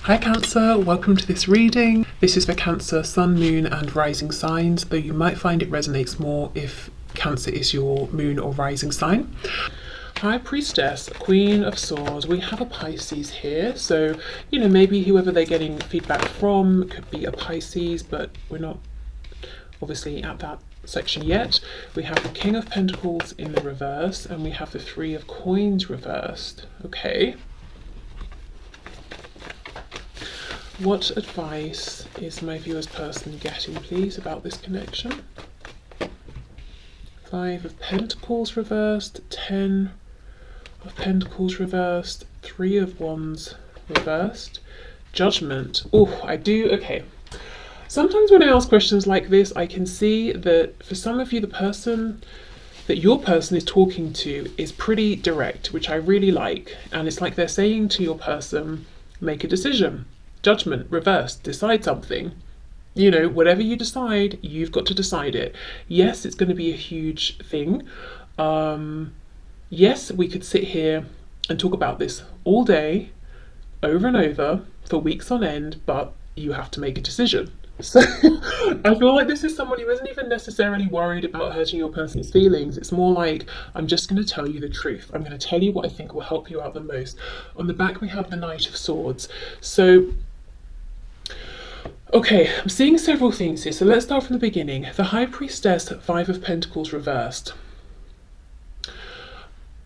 Hi Cancer, welcome to this reading. This is for Cancer, Sun, Moon and Rising signs, though you might find it resonates more if Cancer is your Moon or Rising sign. High Priestess, Queen of Swords. We have a Pisces here, so maybe whoever they're getting feedback from could be a Pisces, but we're not obviously at that section yet. We have the King of Pentacles in the reverse and we have the Three of Coins reversed. Okay. What advice is my viewer's person getting, please, about this connection? Five of Pentacles reversed, 10 of Pentacles reversed, Three of Wands reversed, Judgment. Oh, okay. Sometimes when I ask questions like this, I can see that for some of you, the person that your person is talking to is pretty direct, which I really like. And it's like they're saying to your person, make a decision. Judgment, reversed, decide something. Whatever you decide, you've got to decide it. Yes, it's going to be a huge thing. Yes, we could sit here and talk about this all day, over and over, for weeks on end, but you have to make a decision. So I feel like this is someone who isn't even necessarily worried about hurting your person's feelings. It's more like, I'm just going to tell you the truth. I'm going to tell you what I think will help you out the most. On the back, we have the Knight of Swords. So okay, I'm seeing several things here. So let's start from the beginning. The High Priestess, Five of Pentacles reversed.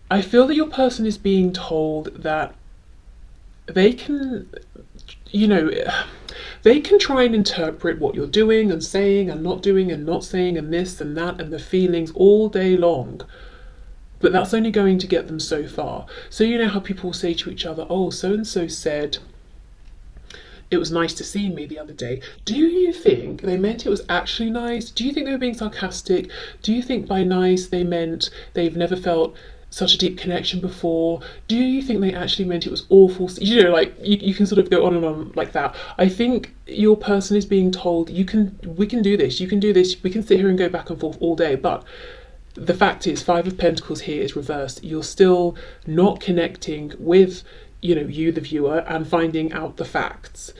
I feel that your person is being told that they can, they can try and interpret what you're doing and saying and not doing and not saying and this and that and the feelings all day long. But that's only going to get them so far. So you know how people say to each other, oh, so-and-so said, it was nice to see me the other day. Do you think they meant it was actually nice? Do you think they were being sarcastic? Do you think by nice they meant they've never felt such a deep connection before? Do you think they actually meant it was awful? You can sort of go on and on like that. I think your person is being told, we can do this, you can do this, we can sit here and go back and forth all day, but the fact is, Five of Pentacles here is reversed. You're still not connecting with you, the viewer, and finding out the facts.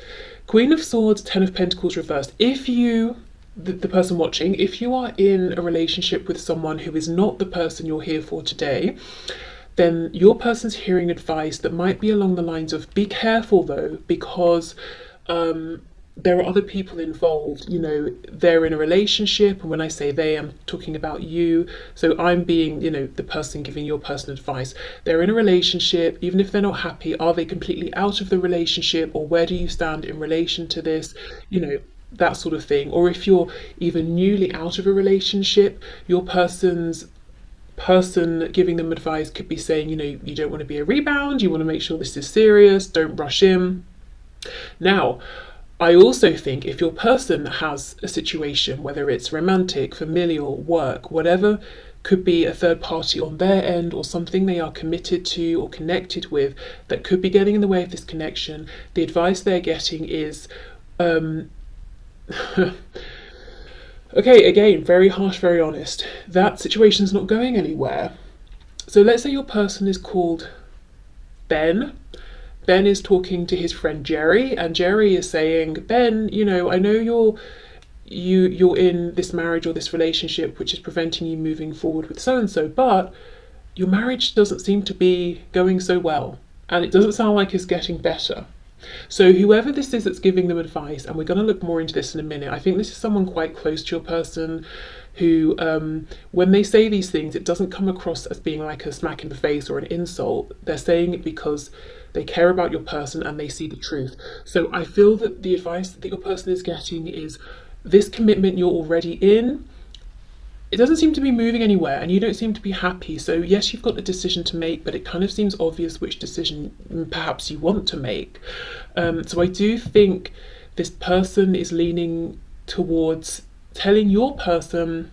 Queen of Swords, Ten of Pentacles reversed. If you, the person watching, if you are in a relationship with someone who is not the person you're here for today, then your person's hearing advice that might be along the lines of, be careful though, because there are other people involved. They're in a relationship, and when I say they, I'm talking about you. So I'm being, the person giving your person advice. They're in a relationship. Even if they're not happy, are they completely out of the relationship, or where do you stand in relation to this? That sort of thing. Or if you're even newly out of a relationship, your person giving them advice could be saying, you don't want to be a rebound, you want to make sure this is serious, don't rush in. Now, I also think if your person has a situation, whether it's romantic, familial, work, whatever, could be a third party on their end or something they are committed to or connected with that could be getting in the way of this connection, the advice they're getting is, okay, again, very harsh, very honest, that situation's not going anywhere. So let's say your person is called Ben. Ben is talking to his friend Jerry, and Jerry is saying, Ben, I know you're in this marriage or this relationship which is preventing you moving forward with so-and-so, but your marriage doesn't seem to be going so well, and it doesn't sound like it's getting better. So whoever this is that's giving them advice, and we're going to look more into this in a minute, I think this is someone quite close to your person who, when they say these things, it doesn't come across as being like a smack in the face or an insult. They're saying it because they care about your person and they see the truth. So I feel that the advice that your person is getting is, this commitment you're already in, it doesn't seem to be moving anywhere and you don't seem to be happy. So yes, you've got a decision to make, but it kind of seems obvious which decision perhaps you want to make. So I do think this person is leaning towards telling your person,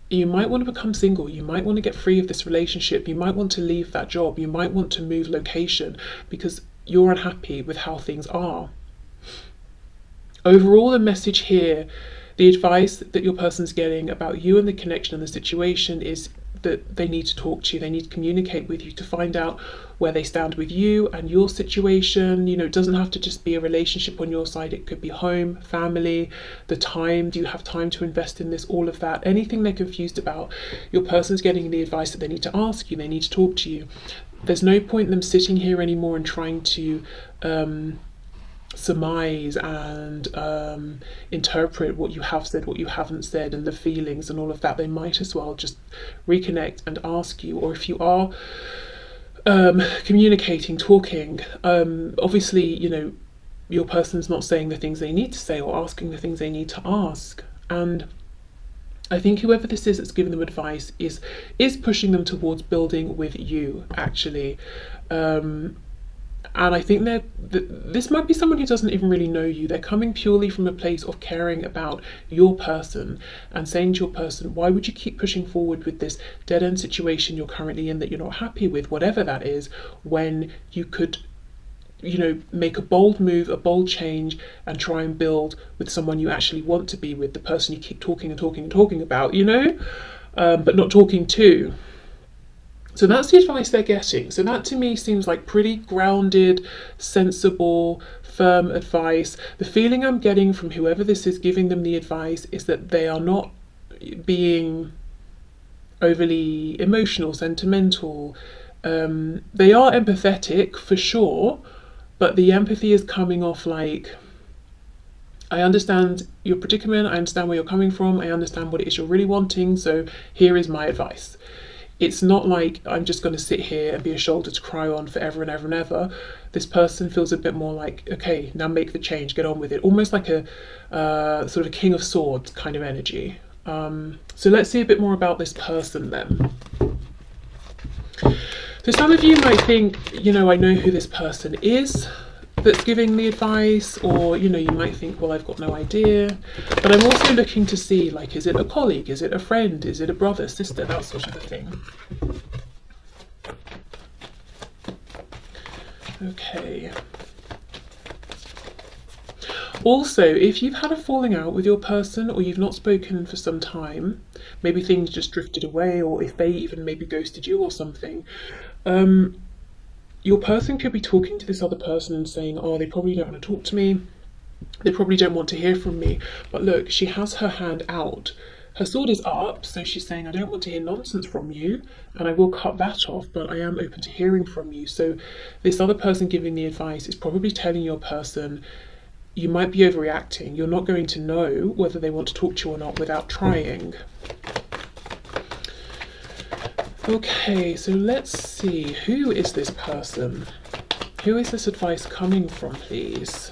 you might want to become single, you might want to get free of this relationship, you might want to leave that job, you might want to move location because you're unhappy with how things are. Overall, the message here, the advice that your person's getting about you and the connection and the situation is that they need to talk to you, they need to communicate with you to find out where they stand with you and your situation. You know, it doesn't have to just be a relationship on your side, it could be home, family, the time. Do you have time to invest in this? All of that. Anything they're confused about, your person's getting the advice that they need to ask you, they need to talk to you. There's no point in them sitting here anymore and trying to surmise and interpret what you have said, what you haven't said, and the feelings and all of that. They might as well just reconnect and ask you. Or if you are communicating, talking, obviously, you know, your person's not saying the things they need to say or asking the things they need to ask. And I think whoever this is that's giving them advice is pushing them towards building with you, actually. And I think this might be someone who doesn't even really know you. They're coming purely from a place of caring about your person and saying to your person, why would you keep pushing forward with this dead-end situation you're currently in that you're not happy with, whatever that is, when you could, you know, make a bold move, a bold change, and try and build with someone you actually want to be with, the person you keep talking and talking and talking about, you know, but not talking to. So that's the advice they're getting. So that to me seems like pretty grounded, sensible, firm advice. The feeling I'm getting from whoever this is giving them the advice is that they are not being overly emotional, sentimental. They are empathetic for sure, but the empathy is coming off like, I understand your predicament, I understand where you're coming from, I understand what it is you're really wanting, so here is my advice. It's not like I'm just going to sit here and be a shoulder to cry on forever and ever and ever. This person feels a bit more like, okay, now make the change, get on with it. Almost like a sort of a King of Swords kind of energy. So let's see a bit more about this person then. So some of you might think, you know, I know who this person is that's giving the advice, or, you know, you might think, well, I've got no idea. But I'm also looking to see, like, is it a colleague? Is it a friend? Is it a brother, sister? That sort of a thing. Okay. Also, if you've had a falling out with your person, or you've not spoken for some time, maybe things just drifted away, or if they even maybe ghosted you or something, your person could be talking to this other person and saying, oh, they probably don't want to talk to me, they probably don't want to hear from me. But look, she has her hand out. Her sword is up, so she's saying, I don't want to hear nonsense from you, and I will cut that off, but I am open to hearing from you. So this other person giving the advice is probably telling your person, you might be overreacting. You're not going to know whether they want to talk to you or not without trying. Okay, so let's see, who is this person? Who is this advice coming from, please?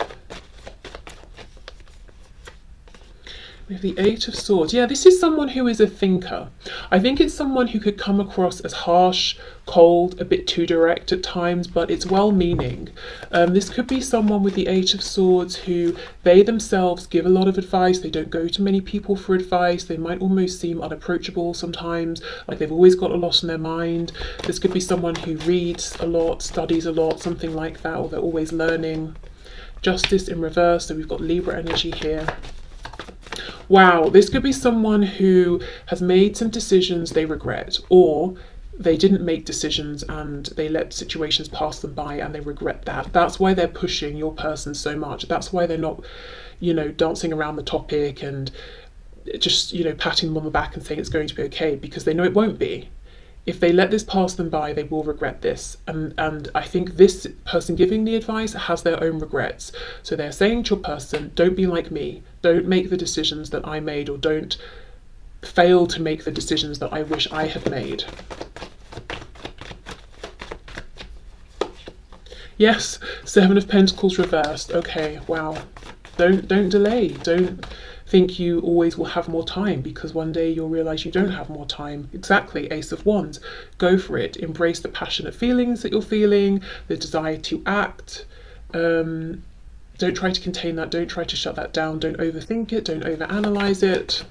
We have the Eight of Swords. Yeah, this is someone who is a thinker. I think it's someone who could come across as harsh, cold, a bit too direct at times, but it's well-meaning. This could be someone with the Eight of Swords who they themselves give a lot of advice. They don't go to many people for advice. They might almost seem unapproachable sometimes, like they've always got a lot on their mind. This could be someone who reads a lot, studies a lot, something like that, or they're always learning. Justice in reverse, so we've got Libra energy here. Wow, this could be someone who has made some decisions they regret, or they didn't make decisions and they let situations pass them by and they regret that. That's why they're pushing your person so much. That's why they're not, you know, dancing around the topic and just, you know, patting them on the back and saying it's going to be okay, because they know it won't be. If they let this pass them by, they will regret this. And I think this person giving the advice has their own regrets. So they're saying to your person, don't be like me. Don't make the decisions that I made, or don't fail to make the decisions that I wish I had made. Yes, Seven of Pentacles reversed. Okay, wow. Don't delay. Don't think you always will have more time, because one day you'll realize you don't have more time. Exactly, Ace of Wands. Go for it. Embrace the passionate feelings that you're feeling, the desire to act. Don't try to contain that. Don't try to shut that down. Don't overthink it. Don't overanalyze it.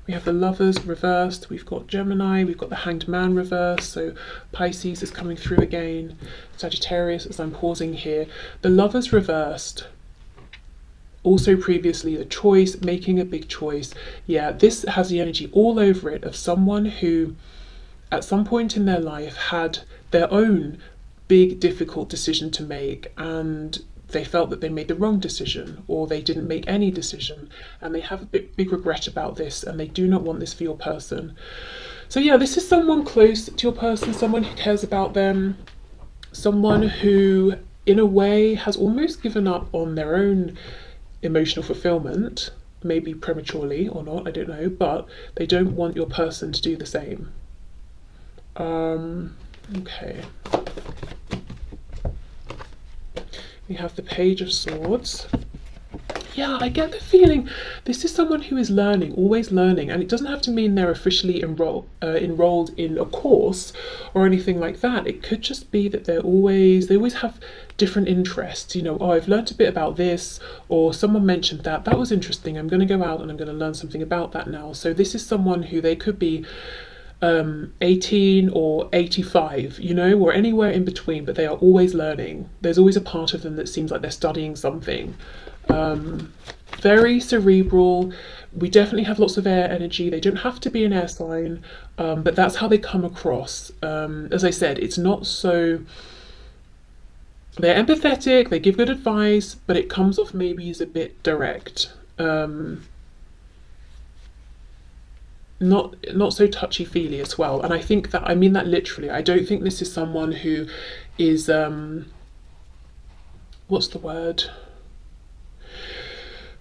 We have the Lovers reversed, we've got Gemini, we've got the Hanged Man reversed, so Pisces is coming through again, Sagittarius as I'm pausing here. The Lovers reversed, Also previously a choice, making a big choice. Yeah, this has the energy all over it of someone who at some point in their life had their own big difficult decision to make, and they felt that they made the wrong decision or they didn't make any decision, and they have a big regret about this, and they do not want this for your person. So yeah, this is someone close to your person, someone who cares about them, someone who in a way has almost given up on their own emotional fulfillment, maybe prematurely or not, I don't know, but they don't want your person to do the same. Okay. We have the Page of Swords. Yeah, I get the feeling this is someone who is learning, always learning, and it doesn't have to mean they're officially enrolled in a course or anything like that. It could just be that they always have different interests. You know, oh, I've learned a bit about this, or someone mentioned that. That was interesting. I'm going to go out and I'm going to learn something about that now. So this is someone who they could be 18 or 85, you know, or anywhere in between, but they are always learning. There's always a part of them that seems like they're studying something. Very cerebral. We definitely have lots of air energy. They don't have to be an air sign, but that's how they come across. As I said, it's not so... They're empathetic, they give good advice, but it comes off maybe as a bit direct. Not so touchy-feely as well. And I think that, I mean that literally. I don't think this is someone who is, what's the word?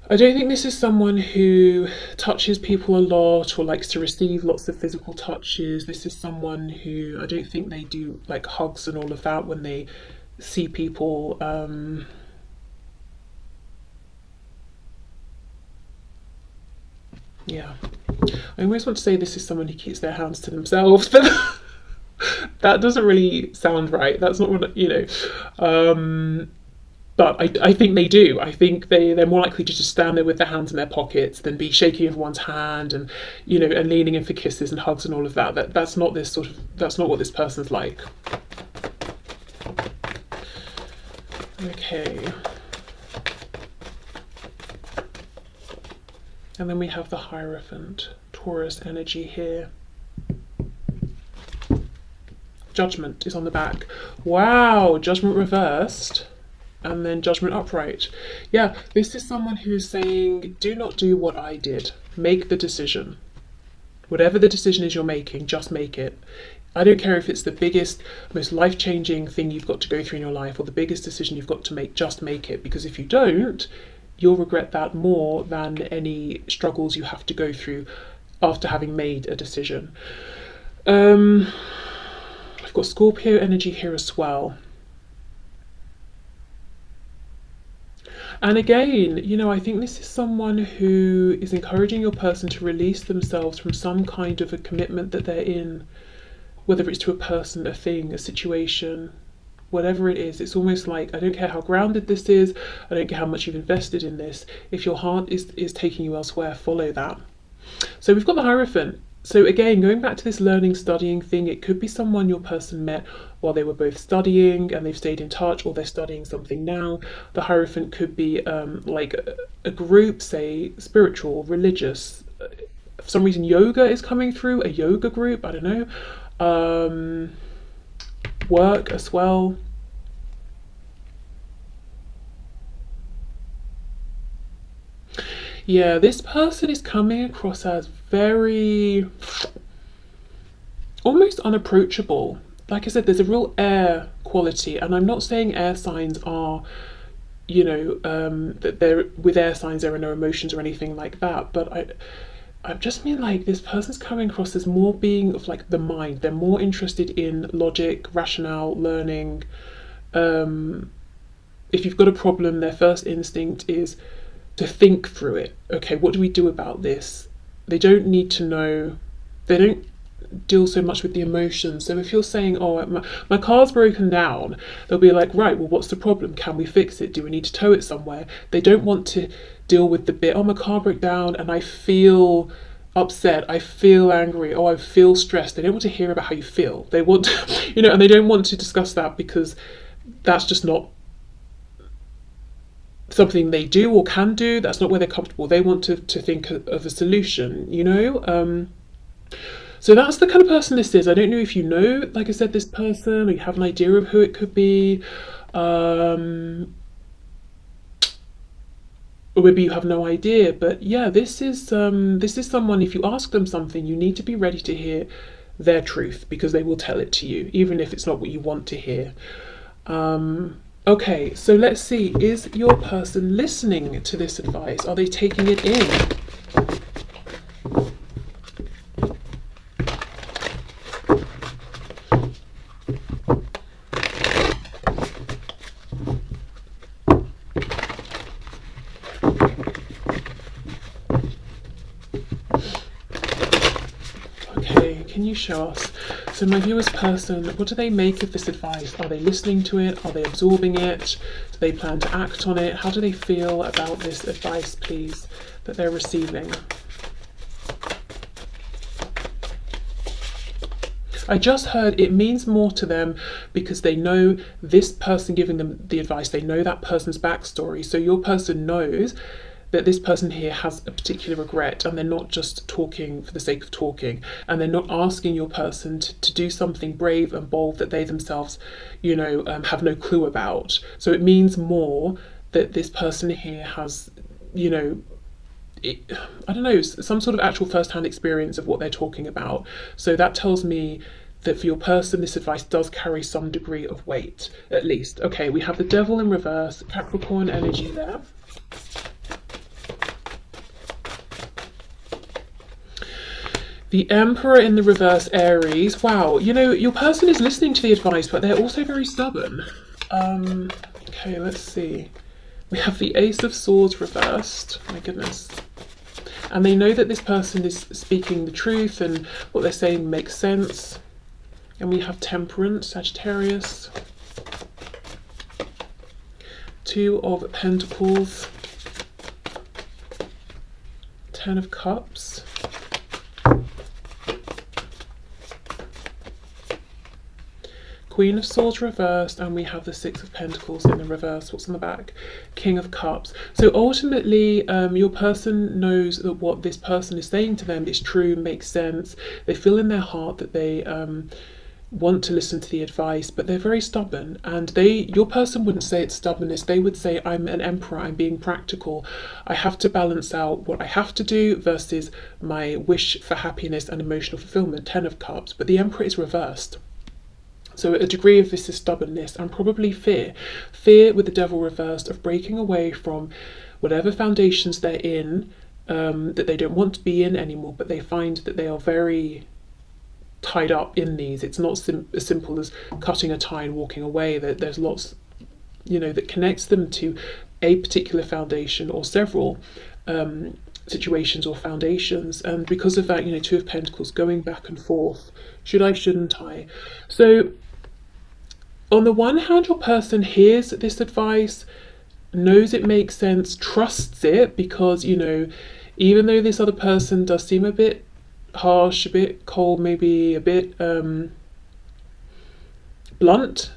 I don't think this is someone who touches people a lot or likes to receive lots of physical touches. This is someone who, I don't think they do like hugs and all of that when they see people. Yeah. I almost want to say this is someone who keeps their hands to themselves, but that doesn't really sound right. That's not what, you know. But I think they do. I think they're more likely to just stand there with their hands in their pockets than be shaking everyone's hand and, you know, and leaning in for kisses and hugs and all of that. That's not what this person's like. Okay. And then we have the Hierophant, Taurus energy here. Judgment is on the back. Wow, Judgment reversed. And then Judgment upright. Yeah, this is someone who is saying, do not do what I did. Make the decision. Whatever the decision is you're making, just make it. I don't care if it's the biggest, most life-changing thing you've got to go through in your life or the biggest decision you've got to make, just make it. Because if you don't, you'll regret that more than any struggles you have to go through after having made a decision. I've got Scorpio energy here as well. And again, you know, I think this is someone who is encouraging your person to release themselves from some kind of a commitment that they're in, whether it's to a person, a thing, a situation, whatever it is. It's almost like, I don't care how grounded this is, I don't care how much you've invested in this. If your heart is taking you elsewhere, follow that. So we've got the Hierophant. So again, going back to this learning, studying thing, it could be someone your person met while they were both studying and they've stayed in touch, or they're studying something now. The Hierophant could be like a group, say spiritual, religious. For some reason, yoga is coming through, a yoga group, I don't know. Work as well. Yeah, this person is coming across as very, almost unapproachable. Like I said, there's a real air quality, and I'm not saying air signs are, you know, that they're, with air signs there are no emotions or anything like that, but I just mean like this person's coming across as more being of like the mind. They're more interested in logic, rationale, learning. If you've got a problem, their first instinct is to think through it. Okay, what do we do about this? They don't need to know, they don't deal so much with the emotions. So if you're saying, oh, my car's broken down, they'll be like, right, well, what's the problem? Can we fix it? Do we need to tow it somewhere? They don't want to deal with the bit, oh, my car broke down and I feel upset, I feel angry, oh, I feel stressed. They don't want to hear about how you feel. They want to, you know, and they don't want to discuss that because that's just not something they do or can do. That's not where they're comfortable. They want to think of a solution, you know? So that's the kind of person this is. I don't know if you know, like I said, this person, or you have an idea of who it could be. Or maybe you have no idea, but yeah, this is someone. If you ask them something, you need to be ready to hear their truth because they will tell it to you, even if it's not what you want to hear. Okay, so let's see. Is your person listening to this advice? Are they taking it in? Okay, can you show us? So my viewer's person, what do they make of this advice? Are they listening to it? Are they absorbing it? Do they plan to act on it? How do they feel about this advice, please, that they're receiving? I just heard it means more to them because they know this person giving them the advice, they know that person's backstory. So your person knows that this person here has a particular regret and they're not just talking for the sake of talking, and they're not asking your person to do something brave and bold that they themselves, have no clue about. So it means more that this person here has, I don't know, some sort of actual first-hand experience of what they're talking about. So that tells me that for your person, this advice does carry some degree of weight, at least. Okay, we have the Devil in reverse, Capricorn energy there. The Emperor in the reverse, Aries. Wow, your person is listening to the advice, but they're also very stubborn. Okay, let's see. We have the Ace of Swords reversed. My goodness. And they know that this person is speaking the truth and what they're saying makes sense. And we have Temperance, Sagittarius. Two of Pentacles. Ten of Cups. Queen of Swords reversed, and we have the Six of Pentacles in the reverse. What's on the back? King of Cups. So ultimately, your person knows that what this person is saying to them is true, makes sense. They feel in their heart that they want to listen to the advice, but they're very stubborn. And your person wouldn't say it's stubbornness. They would say, I'm an emperor, I'm being practical. I have to balance out what I have to do versus my wish for happiness and emotional fulfillment. Ten of Cups. But the Emperor is reversed. So a degree of this is stubbornness and probably fear. Fear with the Devil reversed of breaking away from whatever foundations they're in, that they don't want to be in anymore, but they find that they are very tied up in these. It's not as simple as cutting a tie and walking away. There's lots, that connects them to a particular foundation or several situations or foundations. And because of that, Two of Pentacles, going back and forth. Should I, shouldn't I? So on the one hand, your person hears this advice, knows it makes sense, trusts it, because, even though this other person does seem a bit harsh, a bit cold, maybe a bit blunt,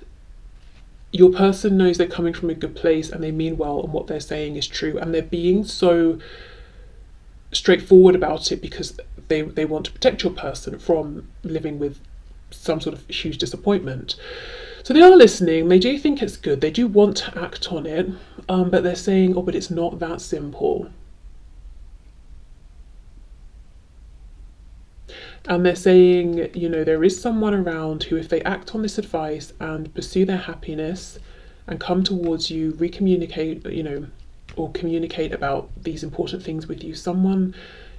your person knows they're coming from a good place and they mean well and what they're saying is true, and they're being so straightforward about it because they want to protect your person from living with some sort of huge disappointment. So they are listening, they do think it's good, they do want to act on it, but they're saying, oh, but it's not that simple. And they're saying, there is someone around who, if they act on this advice and pursue their happiness and come towards you, recommunicate, or communicate about these important things with you, someone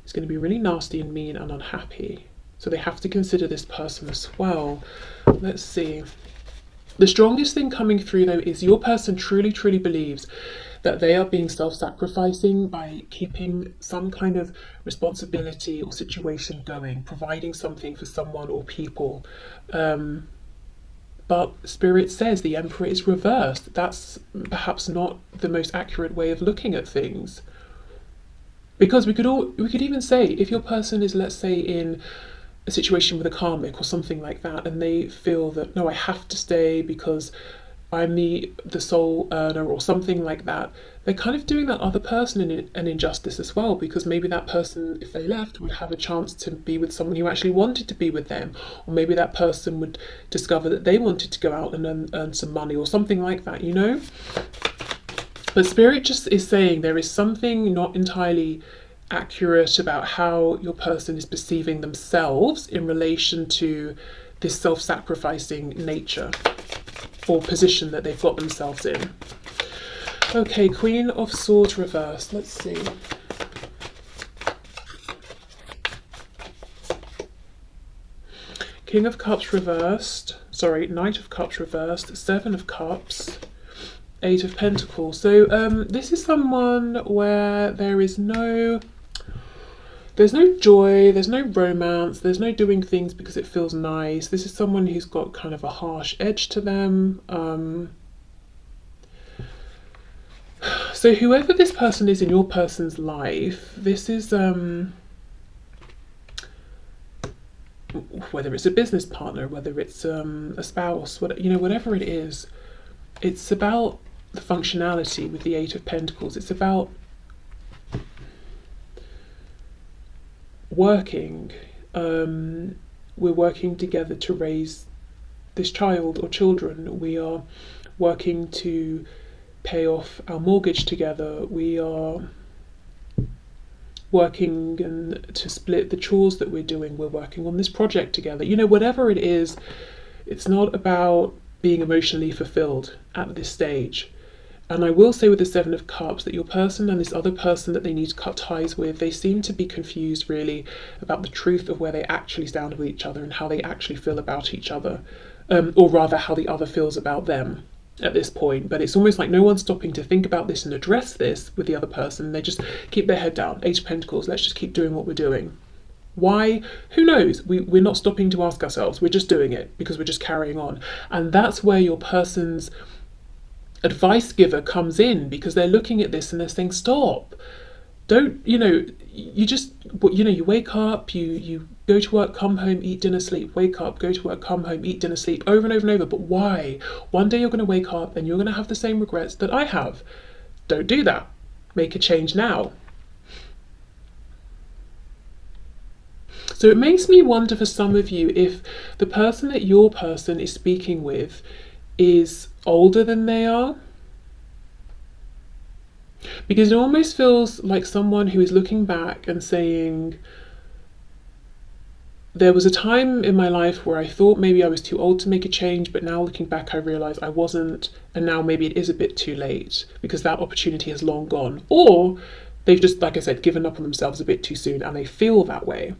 is going to be really nasty and mean and unhappy. So they have to consider this person as well. Let's see. The strongest thing coming through, though, is your person truly, truly believes that they are being self-sacrificing by keeping some kind of responsibility or situation going, providing something for someone or people. But Spirit says the Emperor is reversed. That's perhaps not the most accurate way of looking at things. Because we could even say, if your person is, let's say, in a situation with a karmic or something like that, and they feel that, no, I have to stay because I'm the sole earner or something like that, they're kind of doing that other person an injustice as well, because maybe that person, if they left, would have a chance to be with someone who actually wanted to be with them, or maybe that person would discover that they wanted to go out and earn some money or something like that, you know. But Spirit just is saying there is something not entirely accurate about how your person is perceiving themselves in relation to this self-sacrificing nature or position that they've got themselves in. Okay, Queen of Swords reversed. Let's see. King of Cups reversed. Sorry, Knight of Cups reversed. Seven of Cups. Eight of Pentacles. So this is someone where there's no joy, there's no romance, there's no doing things because it feels nice. This is someone who's got kind of a harsh edge to them. So whoever this person is in your person's life, this is whether it's a business partner, whether it's a spouse, whatever it is, it's about the functionality with the Eight of Pentacles. It's about working. We're working together to raise this child or children. We are working to pay off our mortgage together. We are working to split the chores that we're doing. We're working on this project together. You know, whatever it is, it's not about being emotionally fulfilled at this stage. And I will say with the Seven of Cups that your person and this other person that they need to cut ties with, they seem to be confused really about the truth of where they actually stand with each other and how they actually feel about each other, or rather how the other feels about them at this point. But it's almost like no one's stopping to think about this and address this with the other person. They just keep their head down. Eight of Pentacles, let's just keep doing what we're doing. Why? Who knows? We're not stopping to ask ourselves. We're just doing it because we're just carrying on. And that's where your person's advice giver comes in, because they're looking at this and they're saying, stop, don't, you wake up, you go to work, come home, eat dinner, sleep, wake up, go to work, come home, eat dinner, sleep, over and over and over. But why? One day you're going to wake up and you're going to have the same regrets that I have. Don't do that. Make a change now. So it makes me wonder for some of you if the person that your person is speaking with is older than they are, because it almost feels like someone who is looking back and saying, there was a time in my life where I thought maybe I was too old to make a change, but now looking back I realise I wasn't, and now maybe it is a bit too late because that opportunity has long gone. Or they've just, like I said, given up on themselves a bit too soon and they feel that way.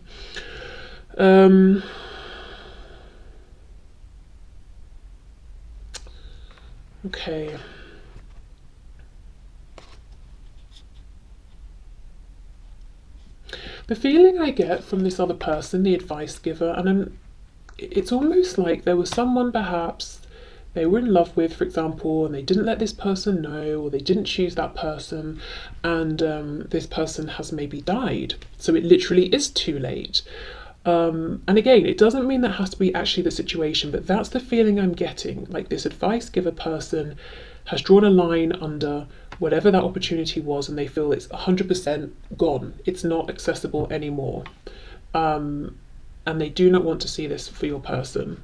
Okay. The feeling I get from this other person, the advice giver, and it's almost like there was someone perhaps they were in love with, for example, and they didn't let this person know, or they didn't choose that person, and this person has maybe died. So it literally is too late. And again, it doesn't mean that has to be actually the situation, but that's the feeling I'm getting. Like this advice giver person has drawn a line under whatever that opportunity was, and they feel it's 100% gone. It's not accessible anymore. And they do not want to see this for your person.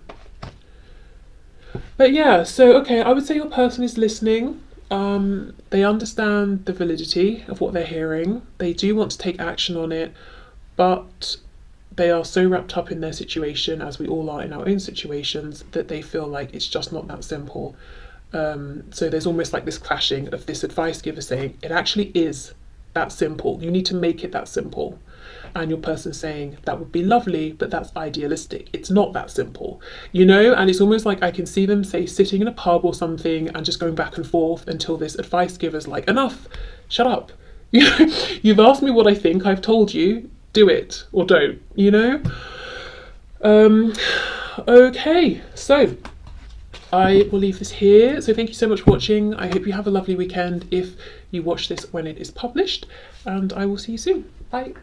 But yeah, so okay, I would say your person is listening. They understand the validity of what they're hearing. They do want to take action on it, but they are so wrapped up in their situation, as we all are in our own situations, that they feel like it's just not that simple. So there's almost like this clashing of this advice giver saying, it actually is that simple. You need to make it that simple. And your person saying, that would be lovely, but that's idealistic. It's not that simple, you know? And it's almost like I can see them, say, sitting in a pub or something and just going back and forth until this advice giver's like, enough, shut up. You've asked me what I think, I've told you, do it or don't, you know? Okay, so I will leave this here. So thank you so much for watching. I hope you have a lovely weekend if you watch this when it is published, and I will see you soon. Bye.